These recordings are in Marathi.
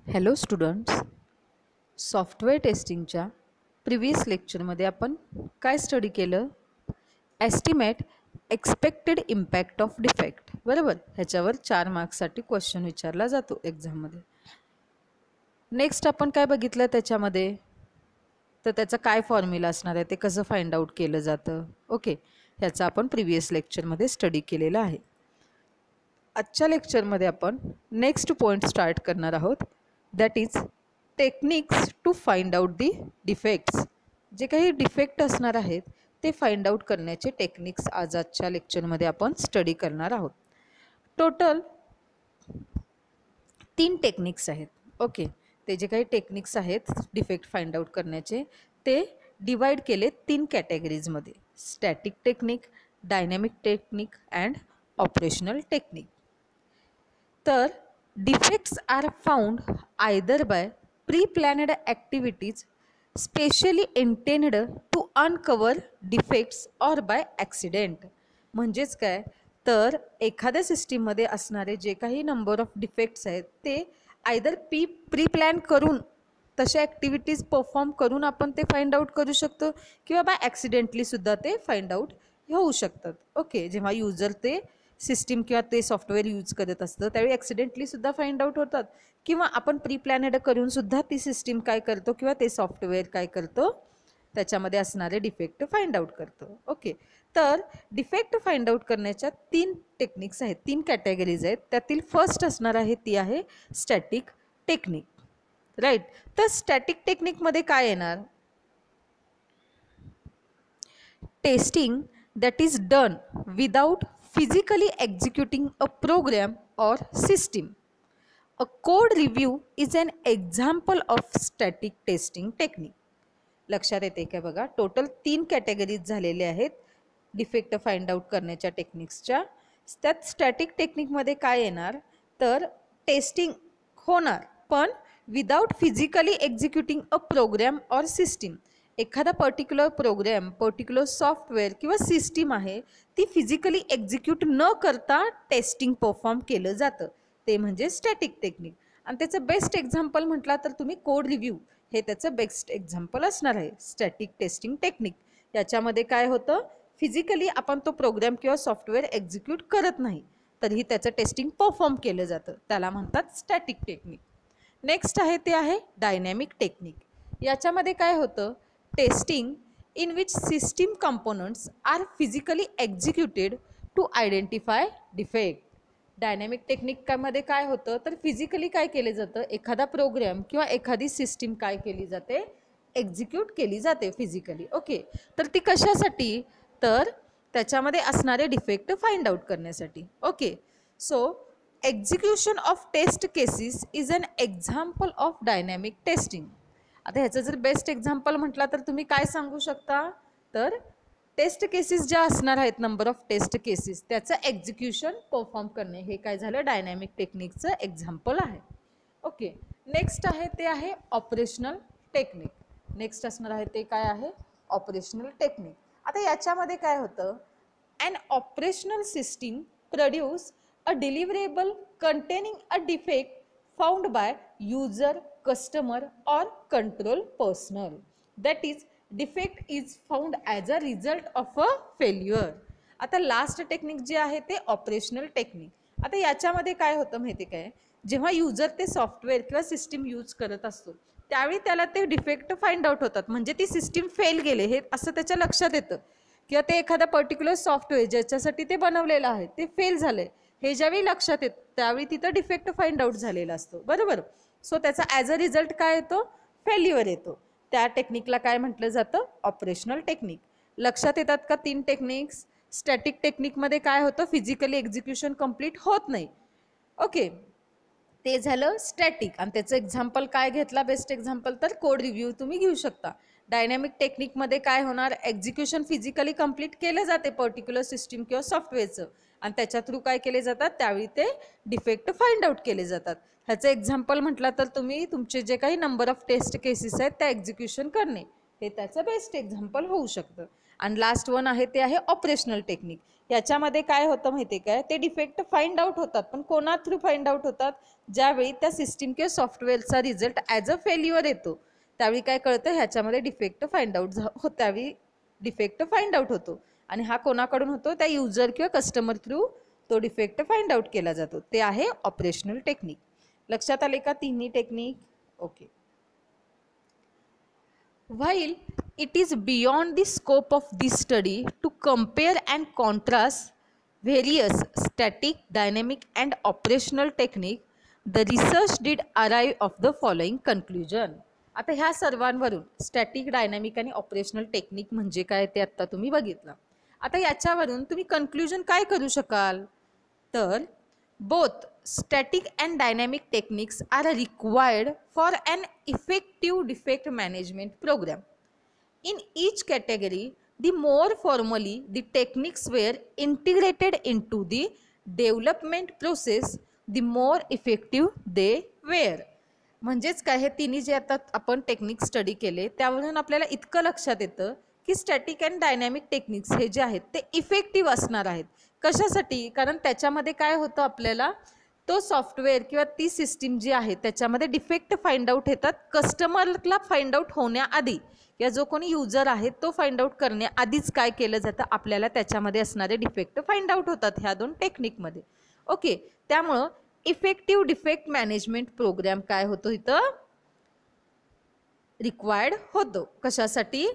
हॅलो स्टुडंट्स, सॉफ्टवेअर टेस्टिंगच्या प्रिव्हियस लेक्चरमध्ये आपण काय स्टडी केलं? Estimate expected impact of defect, बरोबर. ह्याच्यावर 4 मार्क्ससाठी क्वेश्चन विचारला जातो एक्झाममध्ये. नेक्स्ट आपण काय बघितलं त्याच्यामध्ये, तर त्याचा काय फॉर्म्युला असणार आहे, ते कसं फाइंड आउट केलं जातं. ओके, ह्याचा आपण प्रिव्हियस लेक्चरमध्ये स्टडी केलेला आहे. आजच्या लेक्चरमध्ये आपण नेक्स्ट पॉईंट स्टार्ट करणार आहोत, that is techniques to find out the defects. जे काही डिफेक्ट असणार आहेत ते फाइंड आउट करण्याचे टेक्निक्स आज आजच्या लेक्चरमध्ये आपण स्टडी करणार आहोत. टोटल 3 टेक्निक्स आहेत. ओके, ते जे काही टेक्निक्स आहेत डिफेक्ट फाइंड आउट करण्याचे ते डिवाइड केले 3 कॅटेगरीजमध्ये: static technique, dynamic technique and operational technique. तर defects are found either by pre-planned activities specially intended to uncover defects or by accident. म्हणजेच काय, तर एखाद्या सिस्टीममध्ये असणारे जे काही नंबर ऑफ डिफेक्ट्स आहेत ते आयदर प्री प्लॅन करून तशा ॲक्टिव्हिटीज परफॉर्म करून आपण ते फाइंड आउट करू शकतो किंवा बाय ॲक्सिडेंटलीसुद्धा ते फाइंड आउट होऊ शकतात. ओके, जेव्हा युजर ते सिस्टीम किंवा ते सॉफ्टवेअर यूज करत असतं त्यावेळी ॲक्सिडेंटलीसुद्धा फाइंड आउट होतात किंवा आपण प्री प्लॅनेड करूनसुद्धा ती सिस्टीम काय करतो किंवा ते सॉफ्टवेअर काय करतो त्याच्यामध्ये असणारे डिफेक्ट फाइंड आउट करतो. ओके, तर डिफेक्ट फाइंड आउट करण्याच्या 3 टेक्निक्स आहेत, 3 कॅटेगरीज आहेत. त्यातील फर्स्ट असणार आहे ती आहे स्टॅटिक टेक्निक, राईट. तर स्टॅटिक टेक्निकमध्ये काय येणार? Testing that is done without physically executing a program or system. A code review is an example of static testing technique. लक्षात येते का बघा, टोटल 3 कॅटेगरीज झालेले आहेत डिफेक्ट फाइंड आउट करण्याच्या टेक्निक्सच्या. त्यात स्टॅटिक टेक्निकमध्ये काय येणार, तर टेस्टिंग होणार पण without physically executing a program or system. एखादा पर्टिक्युलर प्रोग्राम, पर्टिक्युलर सॉफ्टवेअर किंवा सिस्टीम आहे ती फिजिकली एक्झिक्यूट न करता टेस्टिंग परफॉर्म केलं जातं, ते म्हणजे स्टॅटिक टेक्निक. आणि त्याचं बेस्ट एक्झाम्पल म्हटला तर तुम्ही कोड रिव्ह्यू हे त्याचं बेस्ट एक्झाम्पल असणार आहे स्टॅटिक टेस्टिंग टेक्निक. याच्यामध्ये काय होतं, फिजिकली आपण तो प्रोग्राम किंवा सॉफ्टवेअर एक्झिक्यूट करत नाही तरीही त्याचं टेस्टिंग परफॉर्म केलं जातं, त्याला म्हणतात स्टॅटिक टेक्निक. नेक्स्ट आहे ते आहे डायनॅमिक टेक्निक. याच्यामध्ये काय होतं, testing in which system components are physically executed to identify defect. Dynamic टेक्निकमध्ये काय होतं, तर फिजिकली काय केले जातं, एखादा प्रोग्राम किंवा एखादी सिस्टीम काय केली जाते, एक्झिक्यूट केली जाते फिजिकली. ओके, तर ती कशासाठी, तर त्याच्यामध्ये असणारे डिफेक्ट फाइंड आउट करण्यासाठी. Okay, so execution of test cases is an example of dynamic testing. आता ह्याचं जर बेस्ट एक्झाम्पल म्हटला तर तुम्ही काय सांगू शकता, तर टेस्ट केसेस ज्या असणार आहेत, नंबर ऑफ टेस्ट केसेस त्याचं एक्झिक्युशन परफॉर्म करणे, हे काय झालं डायनॅमिक टेक्निकचं एक्झाम्पल आहे. ओके, नेक्स्ट आहे ते आहे ऑपरेशनल टेक्निक. नेक्स्ट असणार आहे ते काय आहे, ऑपरेशनल टेक्निक. आता याच्यामध्ये काय होतं, an operational system produce a deliverable containing a defect found by user, customer or control personnel. That is, defect is found as a result of a failure. आता लास्ट टेक्निक जे आहे ते ऑपरेशनल टेक्निक. आता याच्यामध्ये काय होतं माहिती काय, जेव्हा यूजर ते सॉफ्टवेअर किंवा सिस्टीम यूज करत असतो त्यावेळी त्याला ते डिफेक्ट फाइंड आउट होतात, म्हणजे ती सिस्टीम फेल गेले हे असं त्याच्या लक्षात येतं, किंवा ते एखादा पर्टिक्युलर सॉफ्टवेअर ज्याच्यासाठी ते बनवलेलं आहे ते फेल झालंय हे ज्यावेळी लक्षात येतं त्यावेळी तिथं डिफेक्ट फाइंड आउट झालेला असतो, बरोबर. सो त्याचा ॲज अ रिझल्ट काय येतो, फेल्युअर येतो. त्या टेक्निकला काय म्हटलं जातं, ऑपरेशनल टेक्निक. लक्षात येतात का 3 टेक्निक्स? स्टॅटिक टेक्निकमध्ये काय होतं, फिजिकली एक्झिक्युशन कंप्लीट होत नाही. ओके, ते झालं स्टॅटिक. आणि त्याचं एक्झाम्पल काय घेतला बेस्ट एक्झाम्पल, तर कोड रिव्ह्यू तुम्ही घेऊ शकता. डायनॅमिक टेक्निकमध्ये काय होणार, एक्झिक्युशन फिजिकली कंप्लीट केलं जाते पर्टिक्युलर सिस्टीम किंवा सॉफ्टवेअरचं आणि त्याच्या थ्रू काय केले जातात, त्यावेळी ते डिफेक्ट फाइंड आउट केले जातात. ह्याचं एक्झाम्पल म्हटलं तर तुम्ही तुमचे जे काही नंबर ऑफ टेस्ट केसेस आहेत त्या एक्झिक्युशन करणे, हे त्याचं बेस्ट एक्झाम्पल होऊ शकतं. आणि लास्ट वन आहे ते आहे ऑपरेशनल टेक्निक. याच्यामध्ये काय होतं माहिती आहे काय, ते डिफेक्ट फाइंड आउट होतात, पण कोणा थ्रू फाइंड आउट होतात, ज्यावेळी त्या सिस्टीम किंवा सॉफ्टवेअरचा रिझल्ट ॲज अ फेल्युअर येतो त्यावेळी काय कळतं, ह्याच्यामध्ये डिफेक्ट फाइंड आउट त्यावेळी डिफेक्ट फाइंड आउट होतो. आणि हा कोणाकडून होतो, त्या युजर किंवा कस्टमर थ्रू तो डिफेक्ट फाइंड आउट केला जातो. ते आहे ऑपरेशनल टेक्निक. लक्षात आले का तिन्ही technique? Okay. While it is beyond the scope of this study to compare and contrast various static, dynamic and operational technique, the research did arrive of the following conclusion. आता ह्या सर्वांवरून स्टॅटिक, डायनॅमिक आणि ऑपरेशनल टेक्निक म्हणजे काय ते आता तुम्ही बघितलं. आता याच्यावरून तुम्ही कन्क्लुजन काय करू शकाल, तर both static and dynamic techniques are required for an effective defect management program. In each category, the more formally the techniques were integrated into the development process, the more effective they were. म्हणजेच काय, हे तिन्ही जे आता आपण टेक्निक स्टडी केले त्यावरून आपल्याला इतकं लक्षात येतं की स्टॅटिक अँड डायनॅमिक टेक्निक्स हे जे आहेत ते इफेक्टिव्ह असणार आहेत. कशासाठी, कारण त्याच्यामध्ये काय होतं, आपल्याला तो सॉफ्टवेअर किंवा ती सिस्टीम जी आहे त्याच्यामध्ये डिफेक्ट फाइंड आउट येतात कस्टमरला फाइंड आउट होण्याआधी, या जो कोणी युजर आहे तो फाइंड आउट करण्याआधीच काय केलं जातं, आपल्याला त्याच्यामध्ये असणारे डिफेक्ट फाइंड आउट होतात ह्या दोन टेक्निकमध्ये. ओके. त्यामुळं इफेक्टिव्ह डिफेक्ट मॅनेजमेंट प्रोग्राम काय होतो इथं रिक्वायर्ड होतो. कशासाठी,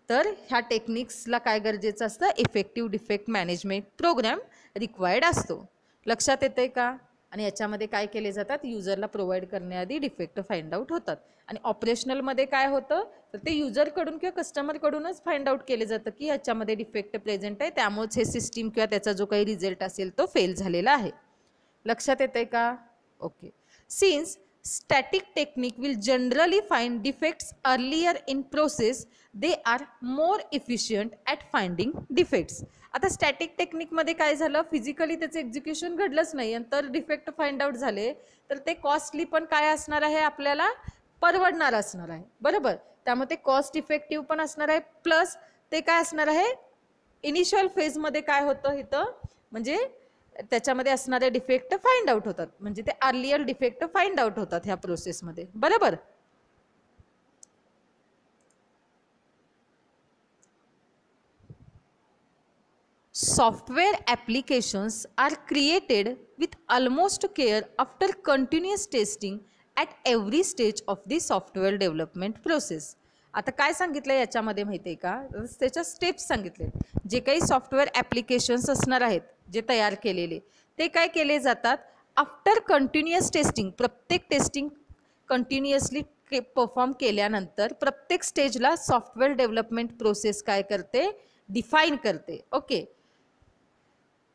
तर ह्या टेक्निक्सला काय गरजेचं असतं, effective defect management program required असतो. लक्षात येतंय का? आणि याच्यामध्ये काय केले जातात, युजरला प्रोव्हाइड करण्याआधी डिफेक्ट फाइंड आउट होतात. आणि ऑपरेशनलमध्ये काय होतं, तर ते युजरकडून किंवा कस्टमरकडूनच फाइंड आउट केले जातं की ह्याच्यामध्ये डिफेक्ट प्रेझेंट आहे, त्यामुळेच हे सिस्टीम किंवा त्याचा जो काही रिझल्ट असेल तो फेल झालेला आहे. लक्षात येतंय का? Okay. Since static technique will generally find defects earlier in process, they are more efficient at finding defects. आता स्टॅटिक टेक्निकमध्ये काय झालं, फिजिकली त्याचं एक्झिक्युशन घडलंच नाही आणि तर डिफेक्ट फाइंड आउट झाले, तर ते कॉस्टली पण काय असणार आहे, आपल्याला परवडणार असणार आहे. बरोबर. त्यामुळे ते कॉस्ट इफेक्टिव्ह पण असणार आहे, प्लस ते काय असणार आहे, इनिशियल फेजमध्ये काय होतं इथं, म्हणजे त्याच्यामध्ये असणारे डिफेक्ट फाइंड आउट होतात, म्हणजे ते अर्लियर डिफेक्ट फाइंड आउट होतात ह्या प्रोसेसमध्ये. बरोबर. Software applications are created with utmost care after continuous testing at every stage of the software development process. आता काय सांगितलं याच्यामध्ये माहिती आहे का, त्याच्या स्टेप्स सांगितले. जे काही सॉफ्टवेअर ॲप्लिकेशन्स असणार आहेत जे तयार केलेले, ते काय केले जातात आफ्टर कंटिन्युअस टेस्टिंग. प्रत्येक टेस्टिंग कंटिन्युअसली परफॉर्म केल्यानंतर प्रत्येक स्टेजला सॉफ्टवेअर डेव्हलपमेंट प्रोसेस काय करते, डिफाईन करते. Okay.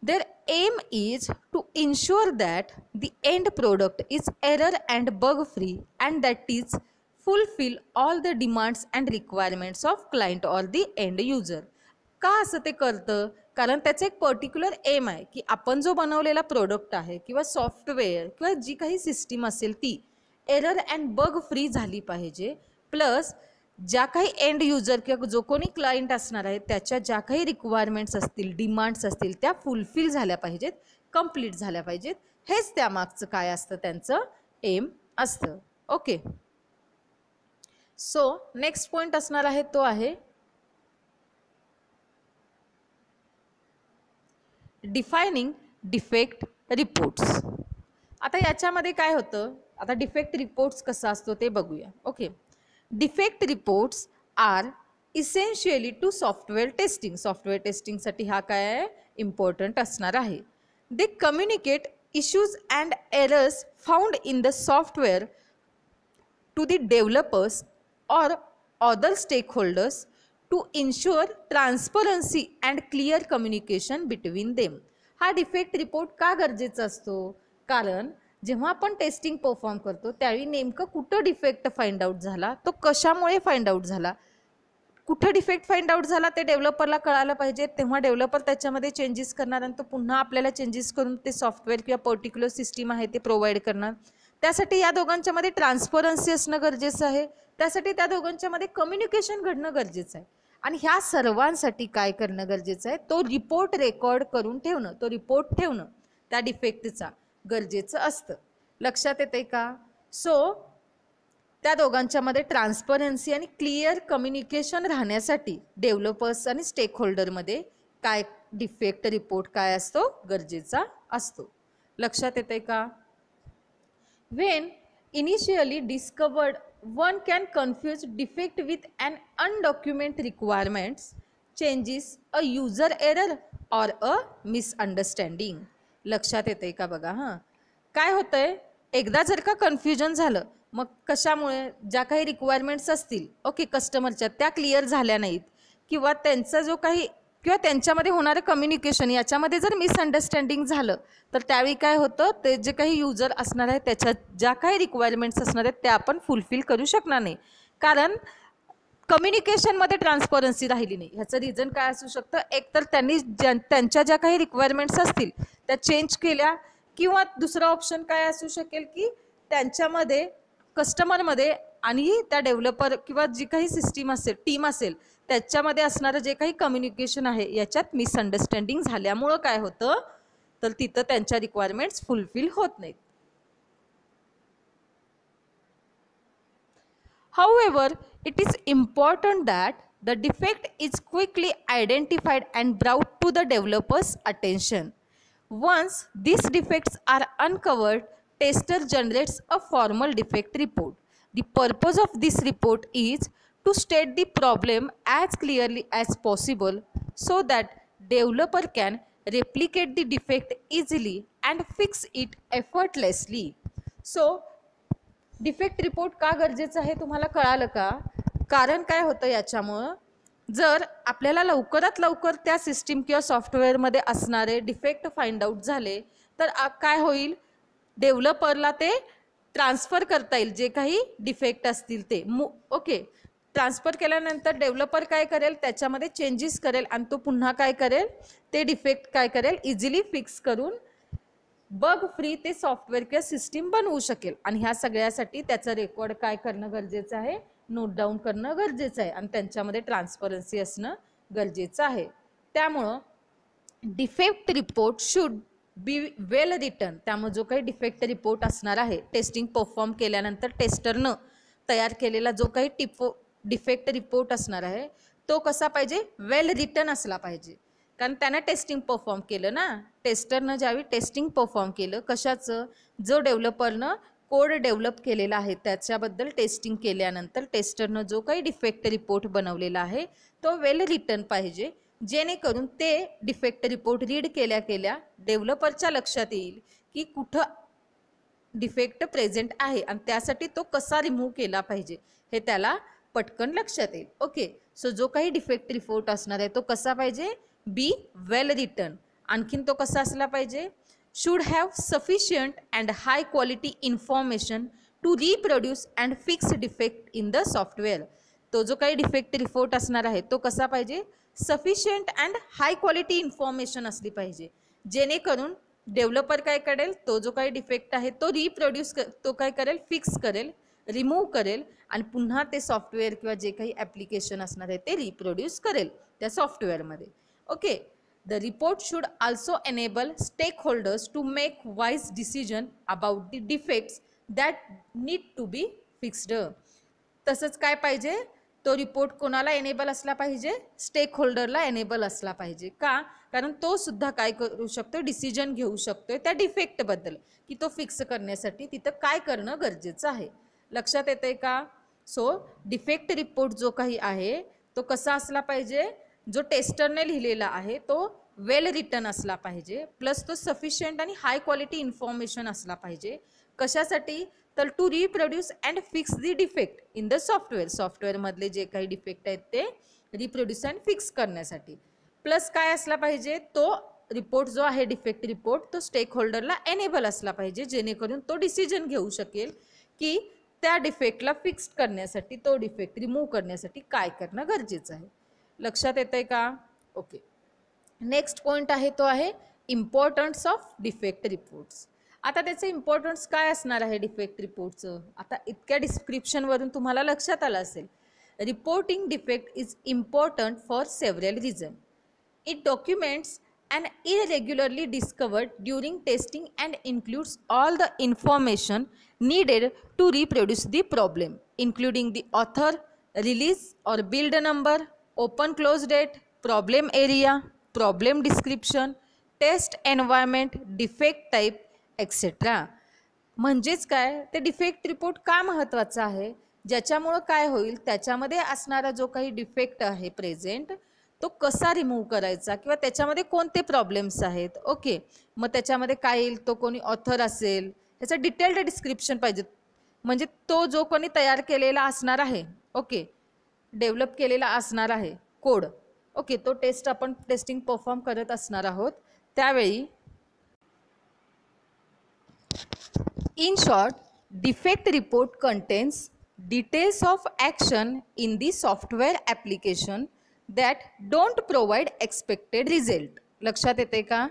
Their aim is to ensure that the end product is error and bug free and that is fulfill all the demands and requirements of client or the end user. का असं ते करतं, कारण त्याचं एक पर्टिक्युलर एम आहे की आपण जो बनवलेला प्रोडक्ट आहे किंवा सॉफ्टवेअर किंवा जी काही सिस्टीम असेल ती एरर अँड बग फ्री झाली पाहिजे, प्लस ज्या काही एंड युजर किंवा जो कोणी क्लायंट असणार आहे त्याच्या ज्या काही रिक्वायरमेंट्स असतील, डिमांड्स असतील, त्या फुलफिल झाल्या पाहिजेत, कंप्लीट झाल्या पाहिजेत. हेच त्यामागचं काय असतं, त्यांचं एम असतं. ओके. सो नेक्स्ट पॉईंट असणार आहे तो आहे डिफायनिंग डिफेक्ट रिपोर्ट्स. आता याच्यामध्ये काय होतं, आता डिफेक्ट रिपोर्ट्स कसा असतो ते बघूया. Okay. Defect reports are essentially to software testing. Software टेस्टिंगसाठी हा काय आहे, इम्पॉर्टंट असणार आहे. They communicate issues and errors found in the software to the developers or other stakeholders to ensure transparency and clear communication between them. हा डिफेक्ट रिपोर्ट का गरजेचा असतो, कारण जेव्हा आपण टेस्टिंग परफॉर्म करतो त्यावेळी नेमकं कुठं डिफेक्ट फाइंड आउट झाला, तो कशामुळे फाइंड आउट झाला, कुठं डिफेक्ट फाइंड आउट झाला ते डेव्हलपरला कळायला पाहिजे. तेव्हा डेव्हलपर त्याच्यामध्ये चेंजेस करणार आणि तो पुन्हा आपल्याला चेंजेस करून ते सॉफ्टवेअर किंवा पर्टिक्युलर सिस्टीम आहे ते प्रोव्हाइड करणार. त्यासाठी या दोघांच्या मध्ये ट्रान्सपरन्सी असणं गरजेचं आहे. त्यासाठी त्या दोघांच्या मध्ये कम्युनिकेशन घडणं गरजेचं आहे. आणि ह्या सर्वांसाठी काय करणं गरजेचं आहे, तो रिपोर्ट रेकॉर्ड करून ठेवणं, तो रिपोर्ट ठेवणं त्या डिफेक्टचा गरजेचं असतं. लक्षात येते का? सो त्या दोघांच्यामध्ये ट्रान्सपरन्सी आणि क्लिअर कम्युनिकेशन राहण्यासाठी डेव्हलपर्स आणि स्टेक होल्डरमध्ये काय डिफेक्ट रिपोर्ट काय असतो गरजेचा असतो. लक्षात येते का? When initially discovered, one can confuse defect with an undocumented requirements, changes, a user error or a misunderstanding. लक्षात येते का बघा. हां, काय होतंय, एकदा जर का कन्फ्युजन झालं, मग कशामुळे, ज्या काही रिक्वायरमेंट्स असतील ओके कस्टमरच्या त्या क्लिअर झाल्या नाहीत, किंवा त्यांचा जो काही किंवा त्यांच्यामध्ये होणारं कम्युनिकेशन याच्यामध्ये जर मिसअंडरस्टँडिंग झालं, तर त्यावेळी काय होतं, ते जे काही युजर असणार आहे त्याच्या ज्या काही रिक्वायरमेंट्स असणार आहेत त्या आपण फुलफिल करू शकणार नाही, कारण कम्युनिकेशनमध्ये ट्रान्सपरन्सी राहिली नाही. ह्याचं रिझन काय असू शकतं, एक तर त्यांनी त्यांच्या ज्या काही रिक्वायरमेंट्स असतील त्या चेंज केल्या, किंवा दुसरा ऑप्शन काय असू शकेल की त्यांच्यामध्ये कस्टमरमध्ये आणि त्या डेव्हलपर किंवा जी काही सिस्टीम असेल, टीम असेल, त्याच्यामध्ये असणारं जे काही कम्युनिकेशन आहे याच्यात मिसअंडरस्टँडिंग झाल्यामुळं काय होतं, तर तिथं त्यांच्या रिक्वायरमेंट्स फुलफिल होत नाहीत. However, it is important that the defect is quickly identified and brought to the developer's attention. Once these defects are uncovered, tester generates a formal defect report. The purpose of this report is to state the problem as clearly as possible so that developer can replicate the defect easily and fix it effortlessly. So defect report का गरजेचं आहे तुम्हाला कळालं का? कारण काय होतं, याच्यामुळं जर आपल्याला लवकरात लवकर त्या सिस्टीम किंवा सॉफ्टवेअरमध्ये असणारे डिफेक्ट फाइंड आउट झाले, तर काय होईल, डेव्हलपरला ते ट्रान्सफर करता येईल जे काही डिफेक्ट असतील ते. ओके, ट्रान्सफर केल्यानंतर डेव्हलपर काय करेल, त्याच्यामध्ये चेंजेस करेल आणि तो पुन्हा काय करेल, ते डिफेक्ट काय करेल, इझिली फिक्स करून बग फ्री ते सॉफ्टवेअर किंवा सिस्टीम बनवू शकेल. आणि ह्या सगळ्यासाठी त्याचं रेकॉर्ड काय करणं गरजेचं आहे, नोट डाऊन करणं गरजेचं आहे, आणि त्यांच्यामध्ये ट्रान्सपरन्सी असणं गरजेचं आहे. त्यामुळं defect report should be well written. त्यामुळे जो काही डिफेक्ट रिपोर्ट असणार आहे, टेस्टिंग परफॉर्म केल्यानंतर टेस्टरनं तयार केलेला जो काही डिफेक्ट रिपोर्ट असणार आहे तो कसा पाहिजे, वेल रिटन असला पाहिजे, कारण त्यानं टेस्टिंग परफॉर्म केलं ना. टेस्टरनं ज्यावेळी टेस्टिंग परफॉर्म केलं कशाचं, जो डेव्हलपरनं कोड डेव्हलप केलेला आहे त्याच्याबद्दल टेस्टिंग केल्यानंतर टेस्टरनं जो काही डिफेक्ट रिपोर्ट बनवलेला आहे तो वेल रिटन पाहिजे, जेणेकरून ते डिफेक्ट रिपोर्ट रीड केल्या केल्या डेव्हलपरच्या लक्षात येईल की कुठं डिफेक्ट प्रेझेंट आहे आणि त्यासाठी तो कसा रिमूव्ह केला पाहिजे हे त्याला पटकन लक्षात येईल. ओके, सो जो काही डिफेक्ट रिपोर्ट असणार आहे तो कसा पाहिजे, बी वेल रिटन. आणखीन तो कसा असला पाहिजे, should have sufficient and high quality information to reproduce and fix defect in the software. तो जो काही डिफेक्ट रिपोर्ट असणार आहे तो कसा पाहिजे, sufficient and high quality information असली पाहिजे, जेणेकरून डेव्हलपर काय करेल, तो जो काही डिफेक्ट आहे तो रिप्रोड्यूस तो काय करेल, फिक्स करेल, रिमूव्ह करेल आणि पुन्हा ते सॉफ्टवेअर किंवा जे काही ॲप्लिकेशन असणार आहे ते रिप्रोड्यूस करेल त्या सॉफ्टवेअरमध्ये. Okay, the report should also enable stakeholders to make wise decision about the defects that need to be fixed. तसंच काय पाहिजे, तो रिपोर्ट कोणाला एनेबल असला पाहिजे, स्टेक होल्डरला एनेबल असला पाहिजे. का? कारण तो सुद्धा काय करू शकतो, डिसिजन घेऊ शकतोय त्या डिफेक्टबद्दल की तो फिक्स करण्यासाठी तिथं काय करणं गरजेचं आहे. लक्षात येते का? सो डिफेक्ट रिपोर्ट जो काही आहे तो कसा असला पाहिजे, जो टेस्टरने लिहिलेला आहे तो वेल रिटन असला पाहिजे, प्लस तो सफिशियंट आणि हाय क्वालिटी इन्फॉर्मेशन असला पाहिजे. कशासाठी, तर to reproduce and fix the defect in the software. सॉफ्टवेअरमधले जे काही डिफेक्ट आहेत ते रिप्रोड्यूस अँड फिक्स करण्यासाठी. प्लस काय असला पाहिजे, तो रिपोर्ट जो आहे डिफेक्ट रिपोर्ट तो स्टेक होल्डरला एनेबल असला पाहिजे, जेणेकरून तो डिसिजन घेऊ शकेल की त्या डिफेक्टला फिक्स करण्यासाठी, तो डिफेक्ट रिमूव्ह करण्यासाठी काय करणं गरजेचं आहे. लक्षात येतंय का? ओके, नेक्स्ट पॉईंट आहे तो आहे इम्पॉर्टन्स ऑफ डिफेक्ट रिपोर्ट्स. आता त्याचं इम्पॉर्टन्स काय असणार आहे डिफेक्ट रिपोर्टचं, आता इतक्या डिस्क्रिप्शनवरून तुम्हाला लक्षात आलं असेल. reporting defect is important for several reasons. It documents an irregularly discovered during testing and includes all the information needed to reproduce the problem, including the author, release or build number, open close date, problem area, problem description, test environment, defect type etcetera. म्हणजेच काय, ते डिफेक्ट रिपोर्ट का महत्त्वाचा आहे, ज्याच्यामुळं काय होईल, त्याच्यामध्ये असणारा जो काही डिफेक्ट आहे प्रेझेंट तो कसा रिमूव्ह करायचा किंवा त्याच्यामध्ये कोणते प्रॉब्लेम्स आहेत. ओके, मग त्याच्यामध्ये काय येईल, तो कोणी ऑथर असेल त्याचं डिटेल्ड डिस्क्रिप्शन पाहिजे, म्हणजे तो जो कोणी तयार केलेला असणार आहे, ओके, डेव्हलप केलेला असणार आहे कोड, ओके, तो टेस्ट आपण टेस्टिंग परफॉर्म करत असणार आहोत त्यावेळी. In short, defect report contains details of action in the software application that don't provide expected result. लक्षात येते का?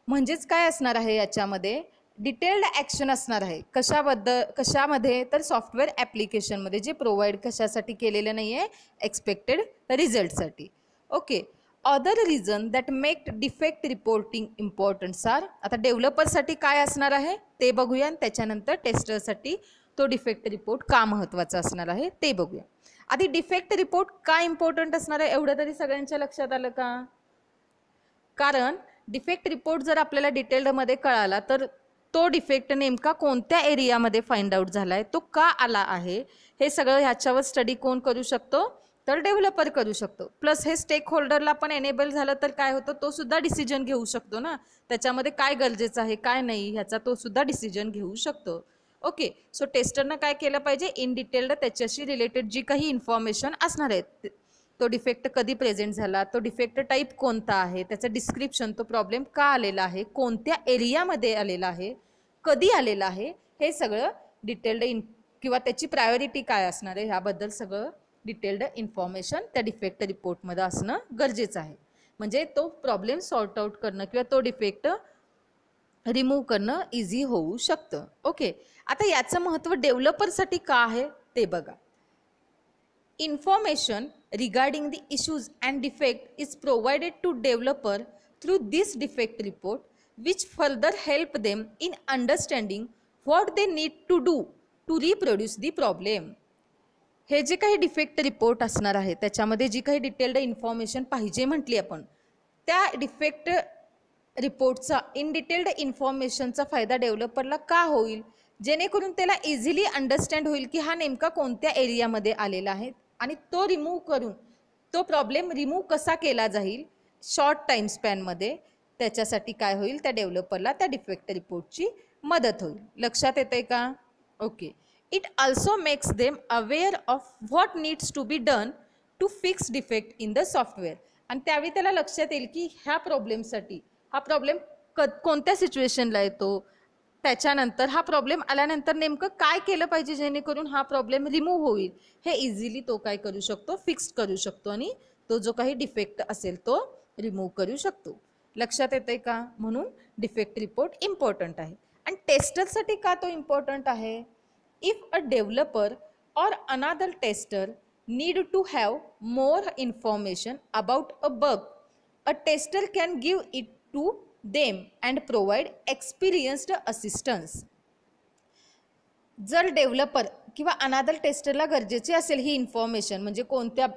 म्हणजेच काय असणार आहे, याच्यामध्ये डिटेल्ड ॲक्शन असणार आहे. कशामध्ये, तर सॉफ्टवेअर ॲप्लिकेशनमध्ये जे प्रोव्हाइड कशासाठी केलेलं नाही आहे, एक्सपेक्टेड रिझल्टसाठी. Okay, other reason that make defect reporting importants are. आता डेव्हलपरसाठी काय असणार आहे ते बघूया आणि त्याच्यानंतर टेस्टरसाठी तो डिफेक्ट रिपोर्ट का महत्त्वाचा असणार आहे ते बघूया. आधी डिफेक्ट रिपोर्ट का इम्पॉर्टंट असणार आहे एवढं तरी सगळ्यांच्या लक्षात आलं का? कारण डिफेक्ट रिपोर्ट जर आपल्याला डिटेल्डमध्ये कळाला तर तो डिफेक्ट नेमका कोणत्या एरियामध्ये फाइंड आउट झाला आहे, तो का आला आहे, हे सगळं ह्याच्यावर स्टडी कोण करू शकतो, तर डेव्हलपर करू शकतो. प्लस हे स्टेक होल्डरला पण एनेबल झालं तर काय होतं, तो सुद्धा डिसिजन घेऊ शकतो ना, त्याच्यामध्ये काय गरजेचं आहे काय नाही ह्याचा तो सुद्धा डिसिजन घेऊ शकतो. ओके, सो टेस्टरनं काय केलं पाहिजे, इन डिटेल्ड त्याच्याशी रिलेटेड जी काही इन्फॉर्मेशन असणार आहे, तो डिफेक्ट कधी प्रेझेंट झाला, तो डिफेक्ट टाईप कोणता आहे, त्याचं डिस्क्रिप्शन, तो प्रॉब्लेम का आलेला आहे, कोणत्या एरियामध्ये आलेला आहे, कधी आलेला आहे, हे सगळं डिटेल्ड किंवा त्याची प्रायोरिटी काय असणार आहे ह्याबद्दल सगळं डिटेल्ड इन्फॉर्मेशन त्या डिफेक्ट रिपोर्टमध्ये असणं गरजेचं आहे. म्हणजे तो प्रॉब्लेम सॉर्ट आउट करणं किंवा तो डिफेक्ट रिमूव्ह करणं इझी होऊ शकतं. ओके, आता याचं महत्त्व डेव्हलपरसाठी का आहे ते बघा. Information regarding the issues and defect is provided to developer through this defect report which further help them in understanding what they need to do to reproduce the problem. हे जे काही डिफेक्ट रिपोर्ट असणार आहे त्याच्यामध्ये जी काही डिटेल्ड इन्फॉर्मेशन पाहिजे म्हटली आपण, त्या डिफेक्ट रिपोर्टचा इन डिटेल्ड इन्फॉर्मेशनचा फायदा डेव्हलपरला का होईल, जेणेकरून त्याला इझिली अंडरस्टँड होईल की हा नेमका कोणत्या एरियामध्ये आलेला आहे आणि तो रिमूव्ह करून तो प्रॉब्लेम रिमूव्ह कसा केला जाईल शॉर्ट टाईम स्पॅनमध्ये. त्याच्यासाठी काय होईल, त्या डेव्हलपरला त्या डिफेक्ट रिपोर्टची मदत होईल. लक्षात येते का? Okay, it also makes them aware of what needs to be done to fix defect in the software. आणि त्यावेळी त्याला लक्षात येईल की ह्या प्रॉब्लेमसाठी, हा प्रॉब्लेम कोणत्या सिच्युएशनला येतो, त्याच्यानंतर हा प्रॉब्लेम आल्यानंतर नेमकं काय केलं पाहिजे जेणेकरून हा प्रॉब्लेम रिमूव्ह होईल, हे इझिली तो काय करू शकतो, फिक्स करू शकतो आणि तो जो काही डिफेक्ट असेल तो रिमूव्ह करू शकतो. लक्षात येते का? म्हणून डिफेक्ट रिपोर्ट इम्पॉर्टंट आहे. आणि टेस्टरसाठी का तो इम्पॉर्टंट आहे? इफ अ डेव्हलपर और another tester need to have more information about a bug, a tester can give it to them and provide experienced assistance. जर डेव्हलपर किंवा अनादर टेस्टरला गरजेची असेल ही इन्फॉर्मेशन, म्हणजे कोणत्या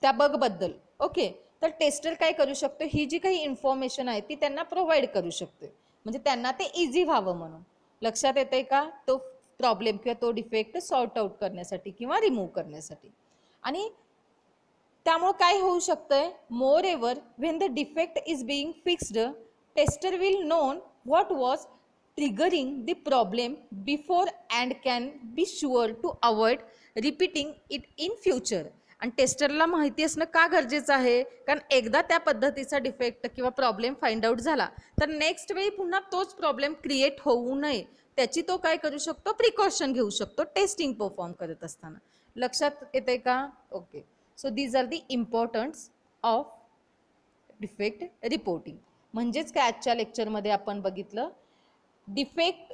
त्या बगबद्दल, ओके, तर टेस्टर काय करू शकतो, ही जी काही इन्फॉर्मेशन आहे ती त्यांना प्रोव्हाइड करू शकतो, म्हणजे त्यांना ते इझी व्हावं म्हणून. लक्षात येते का? तो प्रॉब्लेम किंवा तो डिफेक्ट सॉर्ट आउट करण्यासाठी किंवा रिमूव्ह करण्यासाठी. आणि त्यामुळे काय होऊ शकतंय, moreover when the defect is being fixed, tester will known what was triggering the problem before and can be sure to avoid repeating it in future. आणि टेस्टरला माहिती असणं का गरजेचं आहे, कारण एकदा त्या पद्धतीचा डिफेक्ट किंवा प्रॉब्लेम फाइंड आउट झाला तर नेक्स्ट वेळी पुन्हा तोच प्रॉब्लेम क्रिएट होऊ नये त्याची तो काय करू शकतो, प्रिकॉशन घेऊ शकतो टेस्टिंग परफॉर्म करत असताना. लक्षात येते का? Okay, so these are the importance of defect reporting. म्हणजेच काय आजच्या लेक्चरमध्ये आपण बघितलं, डिफेक्ट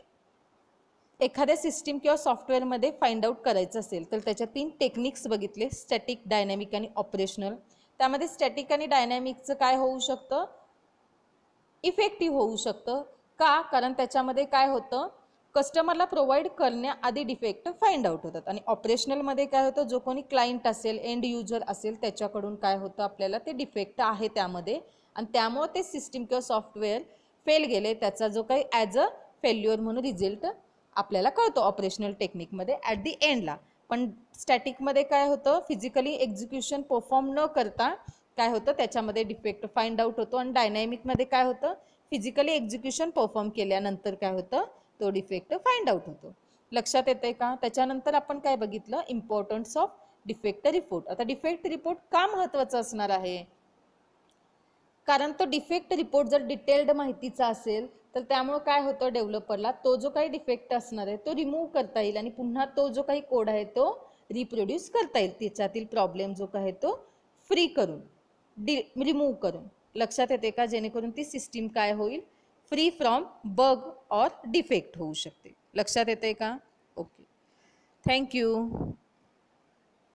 एखाद्या सिस्टीम किंवा सॉफ्टवेअरमध्ये फाइंड आउट करायचं असेल तर त्याच्या 3 टेक्निक्स बघितले, स्टॅटिक, डायनॅमिक आणि ऑपरेशनल. त्यामध्ये स्टॅटिक आणि डायनॅमिकचं काय होऊ शकतं, इफेक्टिव्ह होऊ शकतं. का? कारण त्याच्यामध्ये काय होतं, कस्टमरला प्रोव्हाइड करण्याआधी डिफेक्ट फाइंड आउट होतात. आणि ऑपरेशनलमध्ये काय होतं, जो कोणी क्लायंट असेल, एंड युजर असेल, त्याच्याकडून काय होतं, आपल्याला ते डिफेक्ट आहे त्यामध्ये आणि त्यामुळे ते सिस्टीम किंवा सॉफ्टवेअर फेल गेले, त्याचा जो काही ॲज अ फेल्युअर म्हणून रिझल्ट आपल्याला कळतो ऑपरेशनल टेक्निकमध्ये ॲट दी एंडला. पण स्टॅटिकमध्ये काय होतं, फिजिकली एक्झिक्युशन परफॉर्म न करता काय होतं, त्याच्यामध्ये डिफेक्ट फाइंड आउट होतो. आणि डायनॅमिकमध्ये काय होतं, फिजिकली एक्झिक्युशन परफॉर्म केल्यानंतर काय होतं, तो डिफेक्ट फाइंड आउट होतो. लक्षात येते का? त्याच्यानंतर आपण काय बघितलं, इम्पॉर्टन्स ऑफ डिफेक्ट रिपोर्ट. आता डिफेक्ट रिपोर्ट का महत्त्वाचा असणार आहे, कारण तो डिफेक्ट रिपोर्ट जर डिटेल्ड माहितीचा असेल तर त्यामुळे काय होतं, डेव्हलपरला तो जो काही डिफेक्ट असणार आहे तो रिमूव्ह करता येईल आणि पुन्हा तो जो काही कोड आहे तो रिप्रोड्यूस करता येईल, त्याच्यातील प्रॉब्लेम जो काही तो फ्री करून रिमूव्ह करून. लक्षात येते का? जेणेकरून ती सिस्टीम काय होईल, फ्री फ्रॉम बग और डिफेक्ट होऊ शकते. लक्षात येते का? Okay, thank you.